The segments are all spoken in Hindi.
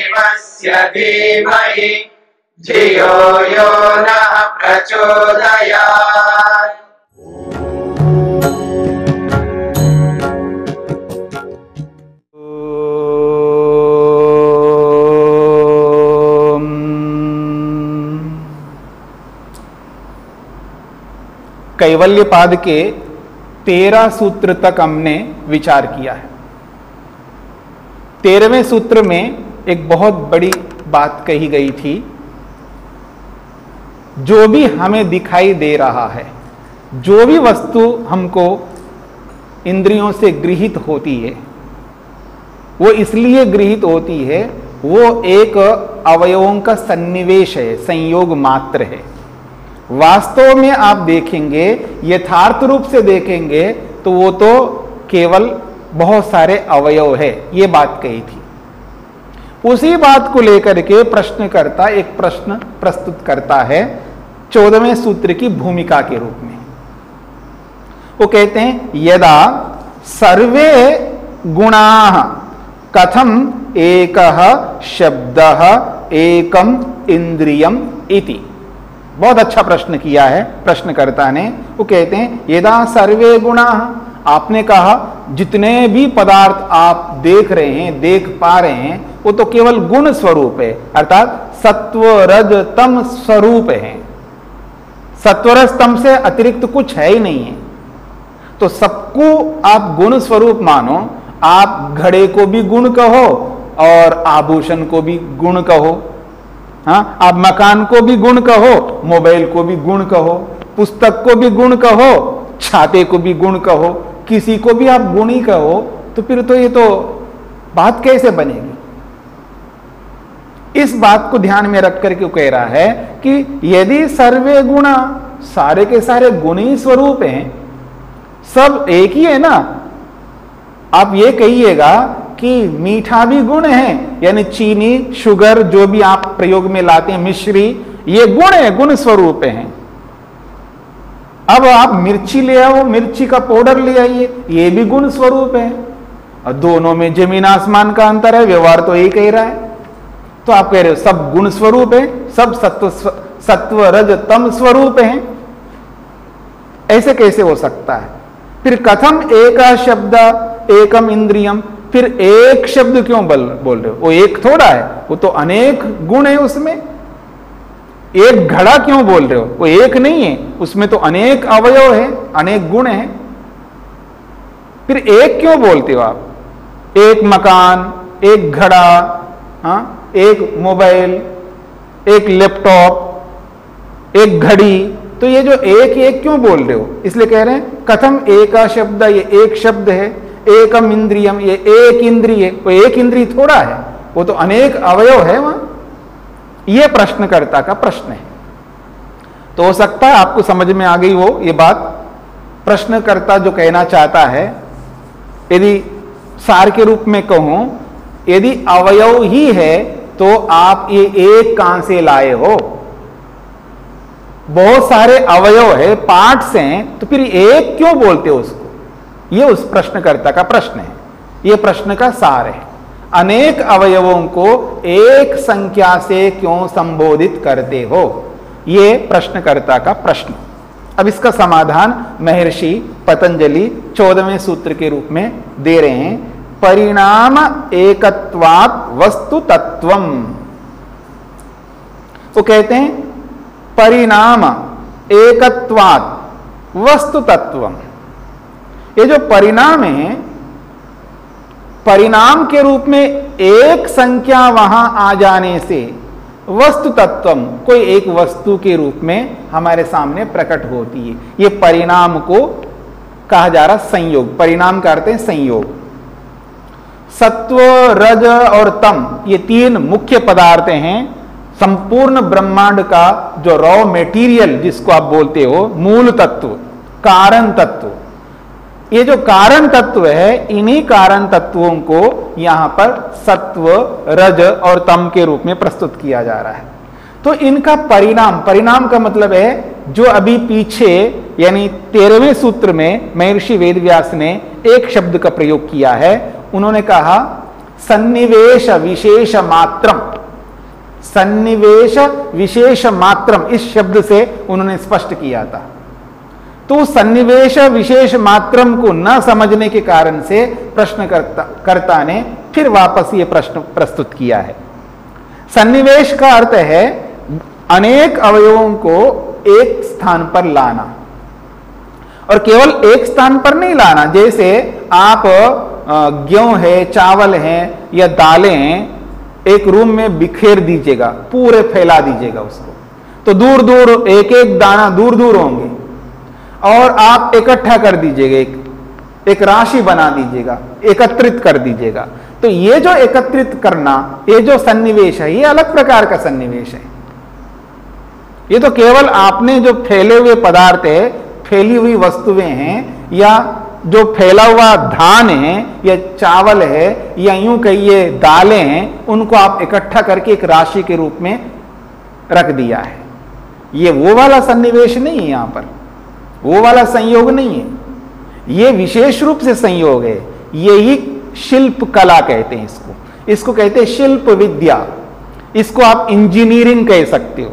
देवस्य धीमहि धियो यो नः प्रचोदयात्। कैवल्यपाद के 13 सूत्र तक हमने विचार किया है। 13वें सूत्र में एक बहुत बड़ी बात कही गई थी, जो भी हमें दिखाई दे रहा है, जो भी वस्तु हमको इंद्रियों से गृहीत होती है, वो इसलिए गृहीत होती है, वो एक अवयवों का सन्निवेश है, संयोग मात्र है। वास्तव में आप देखेंगे, यथार्थ रूप से देखेंगे तो वो तो केवल बहुत सारे अवयव है, ये बात कही थी। उसी बात को लेकर के प्रश्नकर्ता एक प्रश्न प्रस्तुत करता है 14वें सूत्र की भूमिका के रूप में। वो कहते हैं यदा सर्वे गुणाः कथम एकः शब्दः एकम इंद्रियम इति। बहुत अच्छा प्रश्न किया है प्रश्नकर्ता ने। वो कहते हैं यदा सर्वे गुणाः, आपने कहा जितने भी पदार्थ आप देख रहे हैं, देख पा रहे हैं, वो तो केवल गुण स्वरूप है, अर्थात सत्व रज तम स्वरूप है। सत्वरज तम से अतिरिक्त कुछ है ही नहीं है। तो सबको आप गुण स्वरूप मानो। आप घड़े को भी गुण कहो और आभूषण को भी गुण कहो, हाँ, आप मकान को भी गुण कहो, मोबाइल को भी गुण कहो, पुस्तक को भी गुण कहो, छाते को भी गुण कहो, किसी को भी आप गुण ही कहो, तो फिर तो ये तो बात कैसे बनेगी। इस बात को ध्यान में रख करके कह रहा है कि यदि सर्वे गुणा, सारे के सारे गुण ही स्वरूप हैं, सब एक ही है ना। आप ये कहिएगा कि मीठा भी गुण है, यानी चीनी, शुगर जो भी आप प्रयोग में लाते हैं, मिश्री, ये गुण है, गुण स्वरूप हैं। अब आप मिर्ची ले आओ, मिर्ची का पाउडर ले आइए, ये भी गुण स्वरूप है। और दोनों में जमीन आसमान का अंतर है, व्यवहार तो यही कह रहा है। तो आप कह रहे हो सब गुण स्वरूप है, सब सत्व रज तम स्वरूप है, ऐसे कैसे हो सकता है। फिर कथम एका शब्द एकम इंद्रियम, फिर एक शब्द क्यों बोल रहे हो, वो एक थोड़ा है, वो तो अनेक गुण है उसमें। एक घड़ा क्यों बोल रहे हो, वो एक नहीं है, उसमें तो अनेक अवयव है, अनेक गुण है। फिर एक क्यों बोलते हो आप, एक मकान, एक घड़ा, हाँ, एक मोबाइल, एक लैपटॉप, एक घड़ी, तो ये जो एक एक क्यों बोल रहे हो। इसलिए कह रहे हैं कथम एका शब्द, ये एक शब्द है, एकम इंद्रियम, ये एक इंद्रिय, वो एक इंद्रिय थोड़ा है, वो तो अनेक अवयव है वहां। यह प्रश्नकर्ता का प्रश्न है। तो हो सकता है आपको समझ में आ गई वो ये बात, प्रश्नकर्ता जो कहना चाहता है। यदि सार के रूप में कहूं, यदि अवयव ही है तो आप ये एक कहां से लाए हो, बहुत सारे अवयव है, पार्ट्स हैं, तो फिर एक क्यों बोलते हो उसको। यह उस प्रश्नकर्ता का प्रश्न है, यह प्रश्न का सार है। अनेक अवयवों को एक संख्या से क्यों संबोधित करते हो, यह प्रश्नकर्ता का प्रश्न। अब इसका समाधान महर्षि पतंजलि 14वें सूत्र के रूप में दे रहे हैं। परिणाम एकत्वात् वस्तु तत्वम। वो कहते हैं परिणाम एकत्वात् वस्तु तत्वम। ये जो परिणाम है, परिणाम के रूप में एक संख्या वहां आ जाने से वस्तु तत्वम, कोई एक वस्तु के रूप में हमारे सामने प्रकट होती है। ये परिणाम को कहा जा रहा संयोग। परिणाम का अर्थ है संयोग। सत्व, रज और तम, ये तीन मुख्य पदार्थ हैं संपूर्ण ब्रह्मांड का, जो रॉ मेटीरियल जिसको आप बोलते हो, मूल तत्व, कारण तत्व। ये जो कारण तत्व है, इन्हीं कारण तत्वों को यहां पर सत्व, रज और तम के रूप में प्रस्तुत किया जा रहा है। तो इनका परिणाम, परिणाम का मतलब है जो अभी पीछे यानी 13वें सूत्र में महर्षि वेदव्यास ने एक शब्द का प्रयोग किया है। उन्होंने कहा सन्निवेश विशेष मात्रम, सन्निवेश विशेष मात्रम इस शब्द से उन्होंने स्पष्ट किया था। तो सन्निवेश विशेष मात्रम को न समझने के कारण से प्रश्नकर्ता ने फिर वापस ये प्रश्न प्रस्तुत किया है। सन्निवेश का अर्थ है अनेक अवयवों को एक स्थान पर लाना, और केवल एक स्थान पर नहीं लाना। जैसे आप गेहूं है, चावल है या दालें हैं, एक रूम में बिखेर दीजिएगा, पूरे फैला दीजिएगा उसको, तो दूर दूर एक एक दाना दूर दूर होंगे, और आप इकट्ठा कर दीजिएगा, एक राशि बना दीजिएगा, एकत्रित कर दीजिएगा। तो ये जो एकत्रित करना, ये जो सन्निवेश है, ये अलग प्रकार का सन्निवेश है। ये तो केवल आपने जो फैले हुए पदार्थ है, फैली हुई वस्तुएं हैं, या जो फैला हुआ धान है या चावल है या यूं कहिए दालें हैं, उनको आप इकट्ठा करके एक राशि के रूप में रख दिया है। ये वो वाला सन्निवेश नहीं है, यहां पर वो वाला संयोग नहीं है, ये विशेष रूप से संयोग है। यही शिल्प कला कहते हैं इसको कहते हैं शिल्प विद्या, इसको आप इंजीनियरिंग कह सकते हो।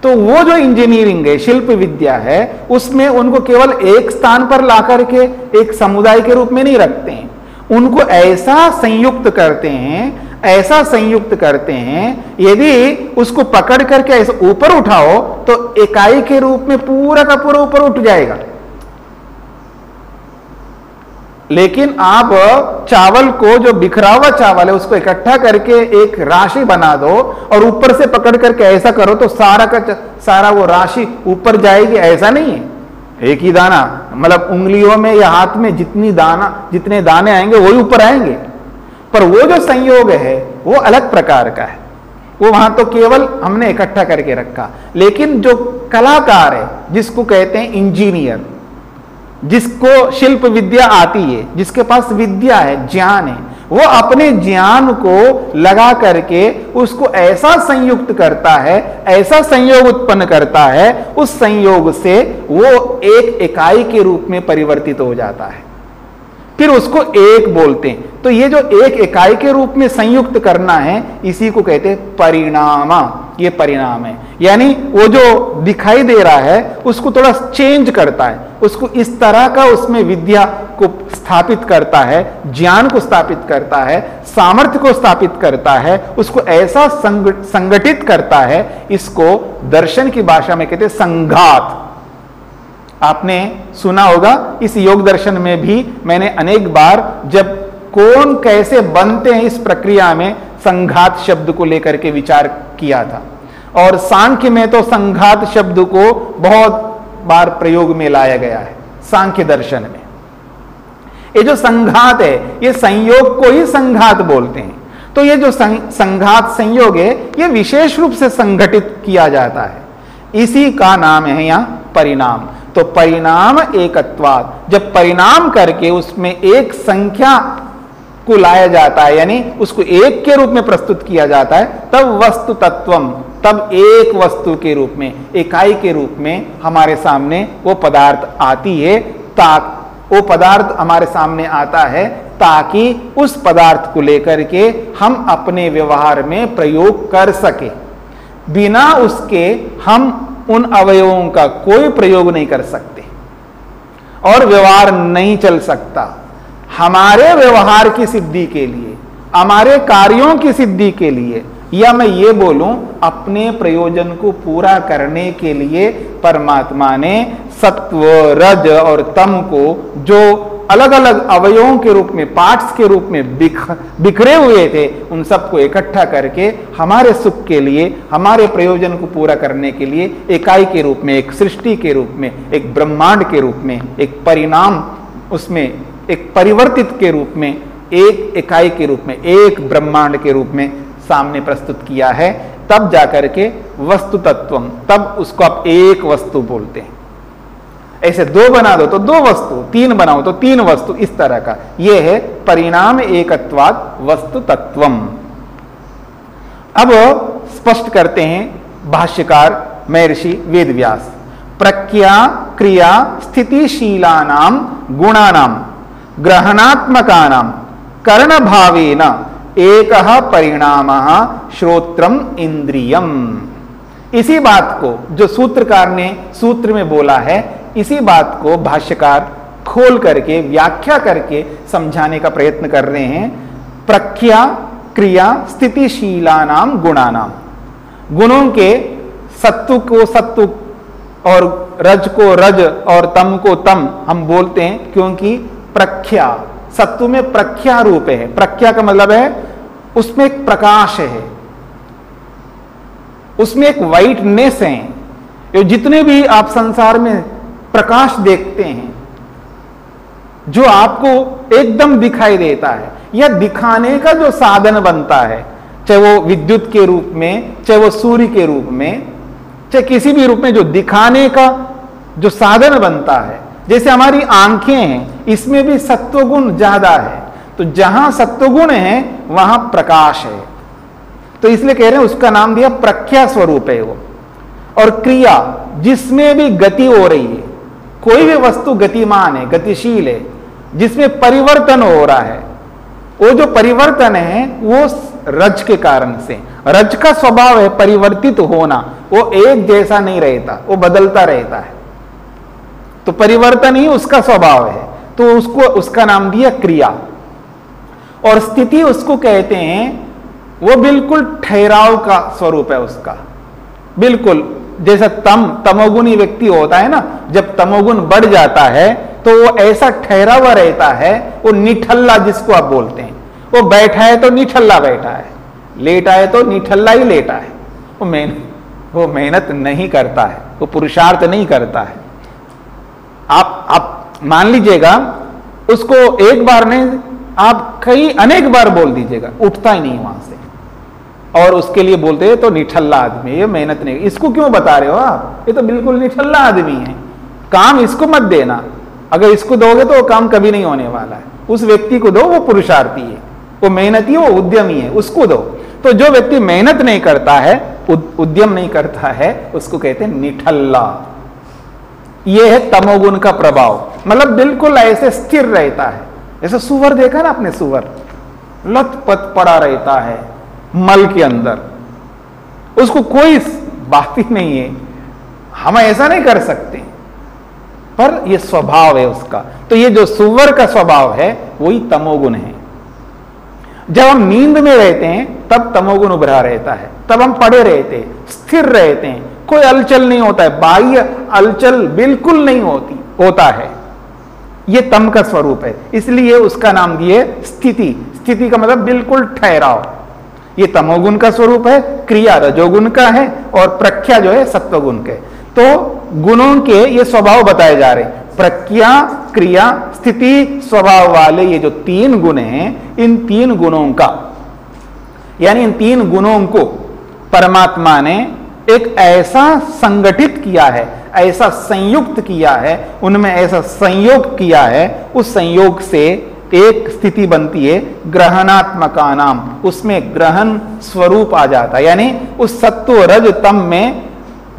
तो वो जो इंजीनियरिंग है, शिल्प विद्या है, उसमें उनको केवल एक स्थान पर ला करके एक समुदाय के रूप में नहीं रखते हैं, उनको ऐसा संयुक्त करते हैं, ऐसा संयुक्त करते हैं, यदि उसको पकड़ करके ऐसे ऊपर उठाओ तो इकाई के रूप में पूरा का पूरा ऊपर उठ जाएगा। लेकिन आप चावल को, जो बिखरा हुआ चावल है, उसको इकट्ठा करके एक राशि बना दो और ऊपर से पकड़ करके ऐसा करो तो सारा का सारा वो राशि ऊपर जाएगी, ऐसा नहीं है। एक ही दाना, मतलब उंगलियों में या हाथ में जितने दाने आएंगे वही ऊपर आएंगे, पर वो जो संयोग है वो अलग प्रकार का है। वो वहां तो केवल हमने इकट्ठा करके रखा। लेकिन जो कलाकार है, जिसको कहते हैं इंजीनियर, जिसको शिल्प विद्या आती है, जिसके पास विद्या है, ज्ञान है, वो अपने ज्ञान को लगा करके उसको ऐसा संयुक्त करता है, ऐसा संयोग उत्पन्न करता है, उस संयोग से वो एक इकाई के रूप में परिवर्तित हो जाता है, फिर उसको एक बोलते हैं। तो ये जो एक इकाई के रूप में संयुक्त करना है, इसी को कहते हैं परिणाम। ये परिणाम है, यानी वो जो दिखाई दे रहा है उसको थोड़ा चेंज करता है, उसको इस तरह का उसमें विद्या को स्थापित करता है, ज्ञान को स्थापित करता है, सामर्थ्य को स्थापित करता है, उसको ऐसा संगठित करता है। इसको दर्शन की भाषा में कहते हैं संघात। आपने सुना होगा, इस योग दर्शन में भी मैंने अनेक बार जब कौन कैसे बनते हैं इस प्रक्रिया में संघात शब्द को लेकर के विचार किया था। और सांख्य में तो संघात शब्द को बहुत बार प्रयोग में लाया गया है। सांख्य दर्शन में ये जो संघात है, ये संयोग को ही संघात बोलते हैं। तो ये जो संघात संयोग है, ये विशेष रूप से संगठित किया जाता है, इसी का नाम है यहां परिणाम। तो परिणाम एकत्वाद, जब परिणाम करके उसमें एक संख्या को लाया जाता है, यानी उसको एक के रूप में प्रस्तुत किया जाता है, तब वस्तु तत्वम, तब एक वस्तु के रूप में, इकाई के रूप में हमारे सामने वो पदार्थ आती है। वो पदार्थ हमारे सामने आता है ताकि उस पदार्थ को लेकर के हम अपने व्यवहार में प्रयोग कर सके। बिना उसके हम उन अवयवों का कोई प्रयोग नहीं कर सकते और व्यवहार नहीं चल सकता। हमारे व्यवहार की सिद्धि के लिए, हमारे कार्यों की सिद्धि के लिए, या मैं ये बोलूं अपने प्रयोजन को पूरा करने के लिए परमात्मा ने सत्व, रज और तम को, जो अलग अलग अवयवों के रूप में, पार्ट्स के रूप में बिखरे हुए थे, उन सबको इकट्ठा करके हमारे सुख के लिए, हमारे प्रयोजन को पूरा करने के लिए इकाई के रूप में, एक सृष्टि के रूप में, एक ब्रह्मांड के रूप में, एक परिणाम, उसमें एक परिवर्तित के रूप में, एक इकाई के रूप में, एक ब्रह्मांड के रूप में सामने प्रस्तुत किया है। तब जाकर के वस्तु तत्वम, तब उसको आप एक वस्तु बोलते हैं। ऐसे दो बना दो तो दो वस्तु, तीन बनाओ तो तीन वस्तु, इस तरह का यह है परिणाम एकत्वाद वस्तु तत्वम। अब स्पष्ट करते हैं भाष्यकार महर्षि वेदव्यास। प्रज्ञा क्रिया स्थितिशीलानाम गुणानाम ग्रहणात्मकानाम कर्ण भावेन एकः परिणामः श्रोत्रम इंद्रियम। इसी बात को जो सूत्रकार ने सूत्र में बोला है, इसी बात को भाष्यकार खोल करके व्याख्या करके समझाने का प्रयत्न कर रहे हैं। प्रख्या क्रिया स्थितिशीलानाम गुणानाम, गुणों के सत्व को सत्व और रज को रज और तम को तम हम बोलते हैं, क्योंकि प्रख्या सत्व में प्रख्या रूप है। प्रख्या का मतलब है उसमें एक प्रकाश है, उसमें एक वाइटनेस है। ये जितने भी आप संसार में प्रकाश देखते हैं जो आपको एकदम दिखाई देता है, या दिखाने का जो साधन बनता है, चाहे वो विद्युत के रूप में, चाहे वो सूर्य के रूप में, चाहे किसी भी रूप में जो दिखाने का जो साधन बनता है, जैसे हमारी आंखें हैं, इसमें भी सत्वगुण ज्यादा है। तो जहां सत्वगुण है वहां प्रकाश है, तो इसलिए कह रहे हैं उसका नाम दिया प्रख्या स्वरूप है वो। और क्रिया जिसमें भी गति हो रही है, कोई भी वस्तु गतिमान है, गतिशील है, जिसमें परिवर्तन हो रहा है, वो जो परिवर्तन है वो रज के कारण से। रज का स्वभाव है परिवर्तित होना, वो एक जैसा नहीं रहता, वो बदलता रहता है। तो परिवर्तन ही उसका स्वभाव है, तो उसको उसका नाम दिया क्रिया। और स्थिति उसको कहते हैं, वो बिल्कुल ठहराव का स्वरूप है उसका, बिल्कुल जैसा तमोगुणी व्यक्ति होता है ना, जब तमोगुण बढ़ जाता है तो वो ऐसा ठहरा हुआ रहता है, वो निठल्ला जिसको आप बोलते हैं। वो बैठा है तो निठल्ला बैठा है, लेटा है तो निठल्ला ही लेटा है, वो मेहनत नहीं करता है, वो पुरुषार्थ नहीं करता है। आप मान लीजिएगा उसको एक बार नहीं, आप कई अनेक बार बोल दीजिएगा, उठता ही नहीं वहां से, और उसके लिए बोलते हैं तो निठल्ला आदमी, ये मेहनत नहीं। इसको क्यों बता रहे हो आप, ये तो बिल्कुल निठल्ला आदमी है, काम इसको मत देना। अगर इसको दोगे तो वो काम कभी नहीं होने वाला है। उस व्यक्ति को दो, वो पुरुषार्थी है, वो मेहनती, वो उद्यमी है, उसको दो। तो जो व्यक्ति मेहनत नहीं करता है, उद्यम नहीं करता है, उसको कहते हैं निठल्ला। यह है तमोगुण का प्रभाव, मतलब बिल्कुल ऐसे स्थिर रहता है। जैसे सुअर देखा ना आपने, सुअर लथपथ पड़ा रहता है मल के अंदर, उसको कोई बात ही नहीं है। हम ऐसा नहीं कर सकते, पर यह स्वभाव है उसका। तो ये जो सुअर का स्वभाव है वही तमोगुण है। जब हम नींद में रहते हैं तब तमोगुण उभरा रहता है, तब हम पड़े रहते हैं, स्थिर रहते हैं, कोई हलचल नहीं होता है, बाह्य हलचल बिल्कुल नहीं होता है। यह तम का स्वरूप है, इसलिए उसका नाम दिए स्थिति। स्थिति का मतलब बिल्कुल ठहराव। ये तमोगुण का स्वरूप है, क्रिया रजोगुण का है, और प्रख्या जो है सत्वगुण के। तो गुणों के ये स्वभाव बताए जा रहे हैं। प्रख्या क्रिया स्थिति स्वभाव वाले ये जो तीन गुण हैं, इन तीन गुणों का, यानी इन तीन गुणों को परमात्मा ने एक ऐसा संगठित किया है, ऐसा संयुक्त किया है, उनमें ऐसा संयोग किया है, उस संयोग से एक स्थिति बनती है ग्रहणात्मका नाम, उसमें ग्रहण स्वरूप आ जाता है। यानी उस सत्व रज तम में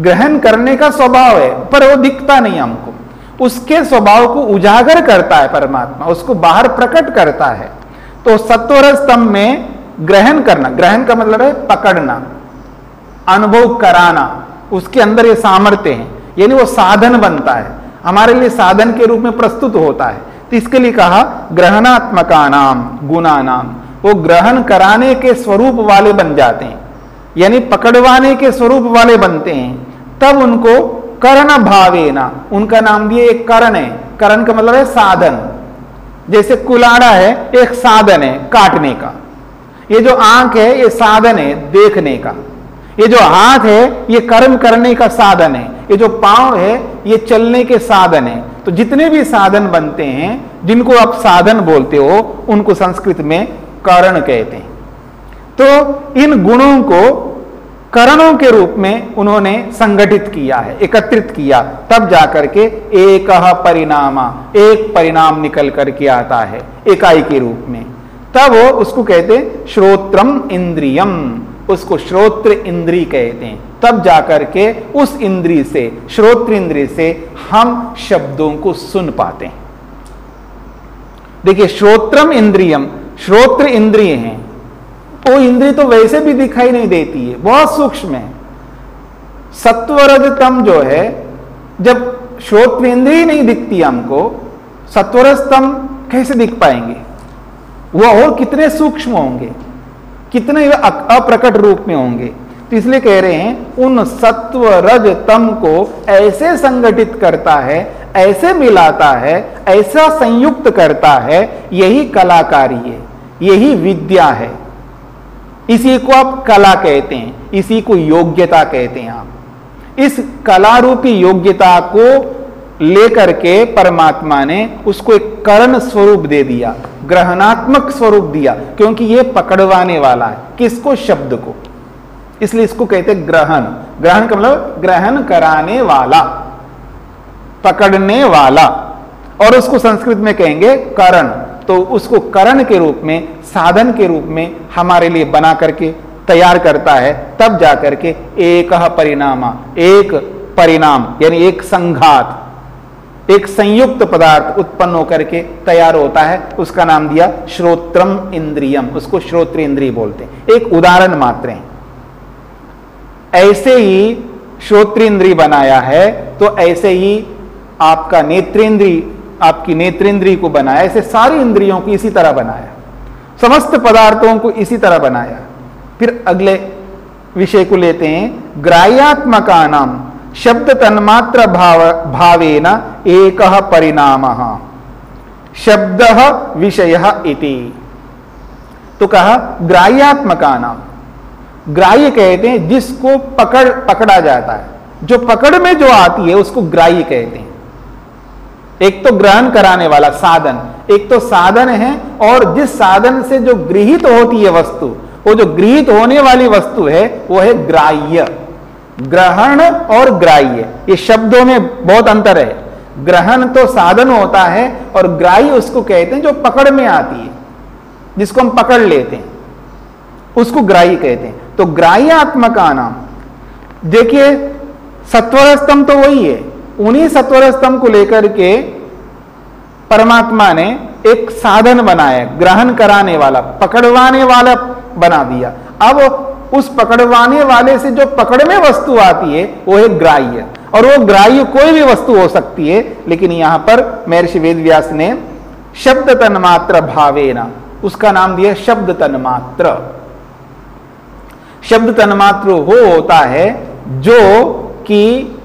ग्रहण करने का स्वभाव है, पर वो दिखता नहीं हमको। उसके स्वभाव को उजागर करता है परमात्मा, उसको बाहर प्रकट करता है। तो सत्व रज तम में ग्रहण करना, ग्रहण का मतलब है पकड़ना, अनुभव कराना, उसके अंदर ये सामर्थ्य है, यानी वो साधन बनता है, हमारे लिए साधन के रूप में प्रस्तुत होता है। तो इसके लिए कहा ग्रहणात्मका नाम गुणा नाम, वो ग्रहण कराने के स्वरूप वाले बन जाते हैं, यानी पकड़वाने के स्वरूप वाले बनते हैं। तब उनको कर्ण भावेना, उनका नाम दिए एक कर्ण है। कर्ण का मतलब है साधन। जैसे कुलाड़ा है, एक साधन है काटने का। ये जो आंख है, ये साधन है देखने का। ये जो हाथ है, ये कर्म करने का साधन है। ये जो पांव है, ये चलने के साधन है। तो जितने भी साधन बनते हैं, जिनको आप साधन बोलते हो, उनको संस्कृत में कर्ण कहते हैं। तो इन गुणों को करणों के रूप में उन्होंने संगठित किया है, एकत्रित किया, तब जाकर के एक परिणामा, एक परिणाम निकल करके आता है इकाई के रूप में। तब वो उसको कहते हैं श्रोत्रम इंद्रियम, उसको श्रोत्र इंद्री कहते हैं। तब जाकर के उस इंद्री से, श्रोत्र इंद्री से हम शब्दों को सुन पाते हैं। देखिए श्रोत्रम इंद्रियम, श्रोत्र इंद्रिय हैं, वो इंद्रिय तो वैसे भी दिखाई नहीं देती है, बहुत सूक्ष्म है। सत्वरजतम जो है, जब श्रोत्र इंद्रिय नहीं दिखती हमको, सत्वरजतम कैसे दिख पाएंगे? वो और कितने सूक्ष्म होंगे, कितने अप्रकट रूप में होंगे। तो इसलिए कह रहे हैं उन सत्व रज तम को ऐसे संगठित करता है, ऐसे मिलाता है, ऐसा संयुक्त करता है, यही कलाकारी है, यही विद्या है। इसी को आप कला कहते हैं, इसी को योग्यता कहते हैं। आप इस कला रूपी योग्यता को लेकर के परमात्मा ने उसको एक करण स्वरूप दे दिया, ग्रहणात्मक स्वरूप दिया, क्योंकि यह पकड़वाने वाला है। किसको? शब्द को। इसलिए इसको कहते हैं ग्रहण। ग्रहण का मतलब ग्रहण कराने वाला, पकड़ने वाला, और उसको संस्कृत में कहेंगे करण। तो उसको करण के रूप में, साधन के रूप में हमारे लिए बना करके तैयार करता है, तब जाकर के एक परिणामा, एक परिणाम यानी एक संघात, एक संयुक्त पदार्थ उत्पन्न होकर के तैयार होता है। उसका नाम दिया श्रोत्रम इंद्रियम, उसको श्रोत्र इंद्रिय बोलते हैं। एक उदाहरण मात्र है। ऐसे ही श्रोत्रेंद्रिय बनाया है, तो ऐसे ही आपका नेत्रेंद्रिय, आपकी नेत्रेंद्रिय को बनाया, ऐसे सारी इंद्रियों को इसी तरह बनाया, समस्त पदार्थों को इसी तरह बनाया। फिर अगले विषय को लेते हैं, ग्राह्यात्मका नाम शब्द तन्मात्र भावेन एक परिणामः शब्द विषय इति। तो कहा ग्राह्यात्मका नाम, ग्राह्य कहते हैं जिसको पकड़ा जाता है, जो पकड़ में जो आती है उसको ग्राह्य कहते हैं। एक तो ग्रहण कराने वाला साधन, एक तो साधन है, और जिस साधन से जो गृहीत होती है वस्तु, वो जो गृहीत होने वाली वस्तु है वो है ग्राह्य। ग्रहण और ग्राह्य, ये शब्दों में बहुत अंतर है। ग्रहण तो साधन होता है, और ग्राह्य उसको कहते हैं जो पकड़ में आती है, जिसको हम पकड़ लेते हैं, उसको ग्राह्य कहते हैं। तो ग्राह्यात्मका नाम, देखिए सत्वर स्तंभ तो वही है, उन्हीं सत्वर स्तंभ को लेकर के परमात्मा ने एक साधन बनाया, ग्रहण कराने वाला, पकड़वाने वाला बना दिया। अब उस पकड़वाने वाले से जो पकड़ में वस्तु आती है वो है ग्राह्य, और वो ग्राह्य कोई भी वस्तु हो सकती है, लेकिन यहां पर महर्षि वेदव्यास ने शब्द तन्मात्र भावेना, उसका नाम दिया शब्द तन्मात्र। शब्द तन्मात्र वो होता है जो कि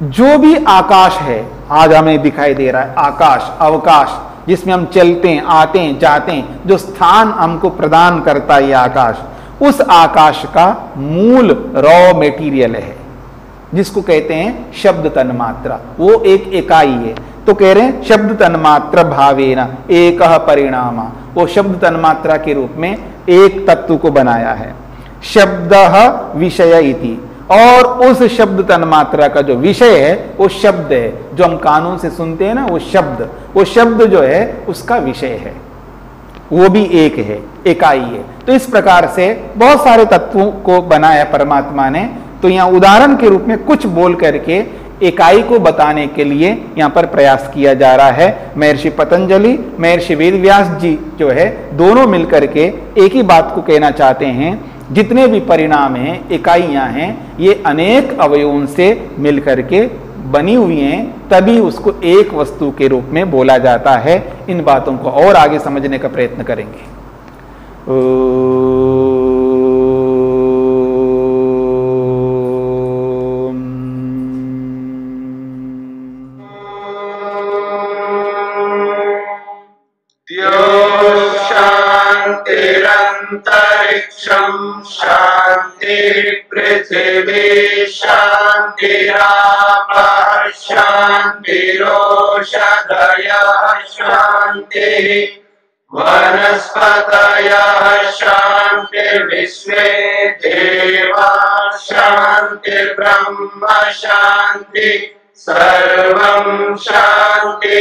जो भी आकाश है, आज हमें दिखाई दे रहा है आकाश, अवकाश, जिसमें हम चलते हैं, आते हैं, जाते हैं, जो स्थान हमको प्रदान करता है ये आकाश, उस आकाश का मूल रॉ मेटीरियल है, जिसको कहते हैं शब्द तन्मात्रा। वो एक इकाई है। तो कह रहे हैं शब्द तन्मात्र भावेना एक परिणामा, वो शब्द तन्मात्रा के रूप में एक तत्व को बनाया है। शब्द विषय इति, और उस शब्द तन्मात्रा का जो विषय है वो शब्द है, जो हम कानों से सुनते हैं ना, वो शब्द जो है उसका विषय है, वो भी एक है, इकाई है। तो इस प्रकार से बहुत सारे तत्वों को बनाया परमात्मा ने। तो यहां उदाहरण के रूप में कुछ बोल करके इकाई को बताने के लिए यहां पर प्रयास किया जा रहा है। महर्षि पतंजलि, महर्षि वेदव्यास जी जो है, दोनों मिलकर के एक ही बात को कहना चाहते हैं, जितने भी परिणाम हैं, इकाइयां हैं, ये अनेक अवयवों से मिलकर के बनी हुई हैं, तभी उसको एक वस्तु के रूप में बोला जाता है। इन बातों को और आगे समझने का प्रयत्न करेंगे। शांतिरंतरिक्षं शांति पृथिवी शांतिरापः शांतिरोषधयः शांतिः वनस्पतयः शांतिर्विश्वे देवाः शांतिर्ब्रह्म शांति सर्वं शांति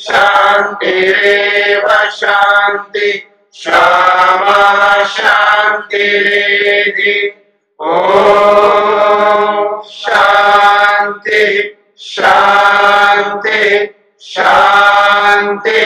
शांतिरेव शांति क्षमा शांतिरेधि। ओम शांति शांति शांति।